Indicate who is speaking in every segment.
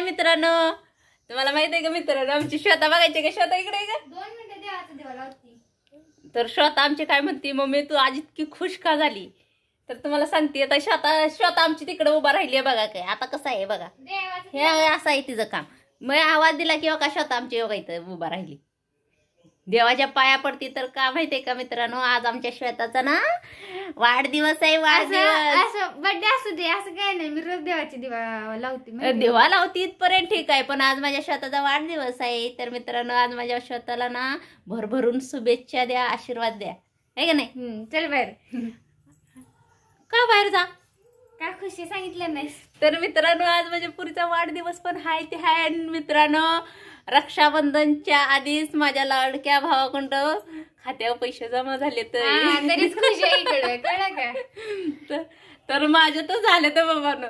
Speaker 1: मित्रांनो, तुम्हाला माहित आहे का मित्रांनो, आमची श्वेता बघायची का? श्वेता इकडे आहे का?
Speaker 2: 2 मिनिटं देवाचं देवाला होती.
Speaker 1: तर श्वेता आमची काय म्हणते, मम्मी तू आज इतकी खुश का झाली? तर तुम्हाला सांगते, आता श्वेता आमची तिकडे उभा राहिली आहे बघा. काय आता कसं आहे बघा,
Speaker 2: देवाचं
Speaker 1: हे असं आहे तिचं काम. मग आवाज दिला की का श्वेता आमची योगा इथं उभा राहिली, देवाच्या पाया पडती. तर का माहितीये का मित्रांनो, आज आमच्या श्वेताचा ना वाढदिवस आहे. वाढदिवस
Speaker 2: असं बर्थडे असू दे असं काय नाही, मी रोज देवाची दिवा लावते.
Speaker 1: देवा लावती इथपर्यंत ठीक आहे, पण आज माझ्या श्वेताचा वाढदिवस आहे. तर मित्रांनो, आज माझ्या श्वेताला ना भरभरून शुभेच्छा द्या, आशीर्वाद द्या, आहे का नाही?
Speaker 2: चल बाहेर.
Speaker 1: का बाहेर जा?
Speaker 2: काय खुशी सांगितलं नाही.
Speaker 1: तर मित्रांनो, आज माझ्या पुरीचा वाढदिवस पण हाय ते हाय. आणि मित्रांनो, रक्षाबंधनच्या आधीच माझ्या लाडक्या भावाकडं खात्यावर पैसे जमा झाले.
Speaker 2: तरीच खुशी आहे इकडे, कळलं का?
Speaker 1: तर माझे तर झाले तर बाबानं.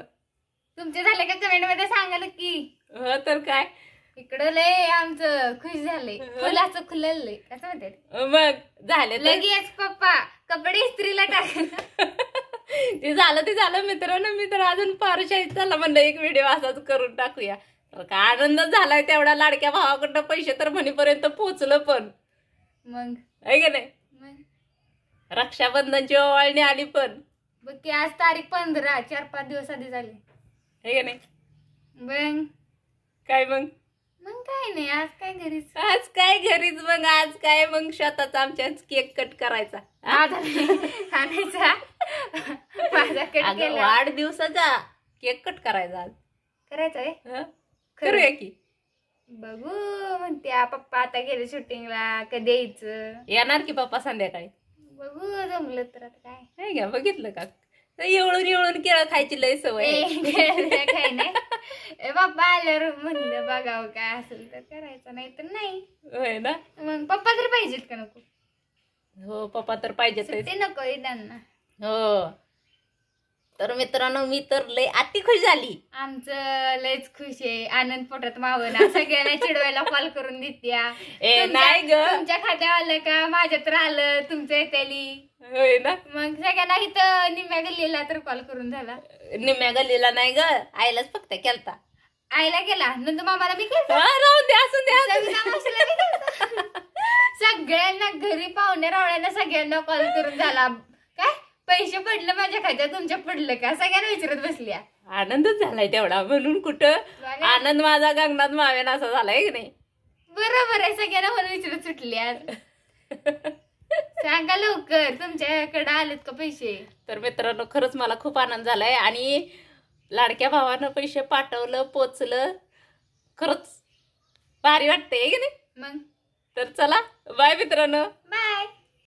Speaker 2: तुमचे झाले का कमेंट मध्ये सांगा नक्की.
Speaker 1: हो तर काय,
Speaker 2: इकडं लय आमचं खुश झालंय, फुलाचं खुललंय कसं म्हणतात.
Speaker 1: मग झाले
Speaker 2: लगेच पप्पा कपडे इस्त्रीला टाक.
Speaker 1: ते झालं मित्रांनो. मी तर अजून पारशाहीत झाला म्हणलं, एक व्हिडिओ असाच करून टाकूया. तर काय आनंद झालाय तेवढ्या लाडक्या भावाकडनं पैसे तर म्हणीपर्यंत पोहोचलं. पण
Speaker 2: मग
Speaker 1: आहे का नाही, रक्षाबंधनची ओवाळणी आली. पण
Speaker 2: बघ की आज तारीख 15, 4-5 दिवस आधी झाली,
Speaker 1: आहे का नाही?
Speaker 2: मग
Speaker 1: काय मग
Speaker 2: काय नाही, आज काय घरीच.
Speaker 1: आज काय घरीच. मग आज काय मग स्वतःचा आमच्या केक कट करायचा,
Speaker 2: आणायचा माझा कट केला.
Speaker 1: वाढदिवसाचा केक कट करायचा आज.
Speaker 2: करायचंय,
Speaker 1: करूया की.
Speaker 2: बघू म्हणत्या पप्पा आता गेले शूटिंगला, कधी यायचं.
Speaker 1: येणार की पप्पा संध्याकाळी.
Speaker 2: बघू जमलं तर. आता काय
Speaker 1: घ्या, बघितलं का, एवढून केळं खायची लय सवय.
Speaker 2: काय नाही, पप्पा आल्यावर म्हणलं बघावं काय असेल तर करायचं, नाही तर नाही.
Speaker 1: होय ना.
Speaker 2: मग पप्पा तरी पाहिजेत का नको?
Speaker 1: हो, पप्पा तर पाहिजेत.
Speaker 2: ते नको त्यांना.
Speaker 1: हो. तर मित्रांनो, मी तर लय अति खुश झाली.
Speaker 2: आमचं लयच खुश आहे, आनंद पोटात मावना. सगळ्यांना चिडवायला कॉल करून देत्या.
Speaker 1: नाही ग,
Speaker 2: तुमच्या खात्यावर आलं का, माझ्यात राहिलं तुमच्या येत्याली.
Speaker 1: होय ना.
Speaker 2: मग सगळ्यांना इथं निम्म्या गल्लीला तर कॉल करून झाला.
Speaker 1: निम्म्या गल्लीला नाही ग, आईलाच फक्त केलता.
Speaker 2: आईला केला, नंतर मामाला मी केला,
Speaker 1: राहून द्या, असून द्या.
Speaker 2: सगळ्यांना घरी पाहुणे रावळ्यांना सगळ्यांना कॉल करून झाला. काय पैसे पडलं माझ्या खात्यात, तुमच्या पडलं का, सगळ्यांना विचारत बसल्या.
Speaker 1: आनंदच झालाय तेवढा, म्हणून कुठं आनंद माझा गगनात मावेन असा झालाय की नाही.
Speaker 2: बरोबर आहे, सगळ्यांना म्हणून विचारत सुटल्या. सांगा लवकर तुमच्याकडे आलेत का पैसे. तर
Speaker 1: मित्रांनो, खरंच मला खूप आनंद झालाय. आणि लाडक्या भावानं पैसे पाठवलं, पोचलं, खरंच भारी वाटतंय की नाही.
Speaker 2: मग
Speaker 1: तर चला बाय मित्रांनो.